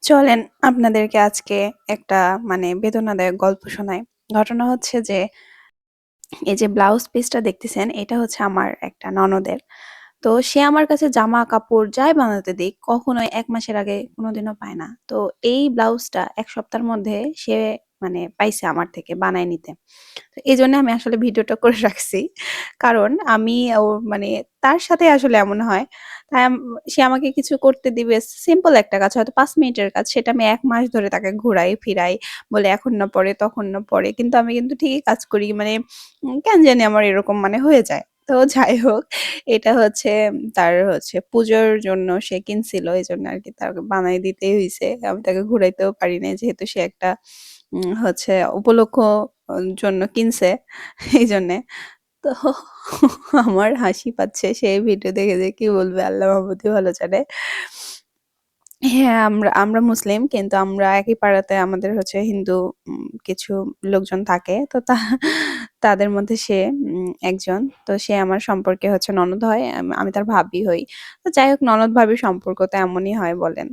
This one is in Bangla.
চলেন আপনাদেরকে আজকে একটা বেদনাদায়ক গল্প শোনাই। ঘটনা হচ্ছে যে, এই যে ব্লাউজ পিসটা দেখতেছেন, এটা হচ্ছে আমার একটা ননদের। তো সে আমার কাছে জামা-কাপড় যাই বানাতে দিক, কখনোই ১ মাসের আগে কোনোদিনও পায় না। তো এই ব্লাউজটা ১ সপ্তাহের মধ্যে সে পাইছে আমার থেকে বানায় নিতে। তো এজন্য আমি আসলে ভিডিওটা করে রাখছি। কারণ আমি ও মানে তার সাথে আসলে এমন হয়। তাই সে আমাকে কিছু করতে দিবে, সিম্পল একটা কাজ হয়তো ৫ মিনিটের কাজ, সেটা আমি ১ মাস ধরে তাকে ঘুরাই ফিরাই, বলে এখন না পরে, তখন না পরে। কিন্তু আমি ঠিকই কাজ করি। কেন জানি আমার এরকম হয়ে যায়। তো যাই হোক, এটা হচ্ছে তার হচ্ছে পুজোর জন্য সে কিনছিল। এজন্য আরকি তাকে বানায় দিতেই হইছে। আমি তাকে ঘুরাইতেও পারি নাই, যেহেতু সে একটা হচ্ছে উপলক্ষ জন্য কিনছে এইজন্যে। তো আমার হাসি পাচ্ছে সেই ভিডিও দেখে যে কি বলবে আল্লাহ মাহবুবই ভালো জানে। হ্যাঁ, আমরা আমরা মুসলিম, কিন্তু আমরা একই পাড়াতে আমাদের হচ্ছে হিন্দু কিছু লোকজন থাকে। তো তাদের মধ্যে সে একজন। তো সে আমার সম্পর্কে হচ্ছে ননদ হয়। আমি তার ভাবি হই। তো যাই হোক, ননদ ভাবির সম্পর্ক তো এমনই হয় বলেন।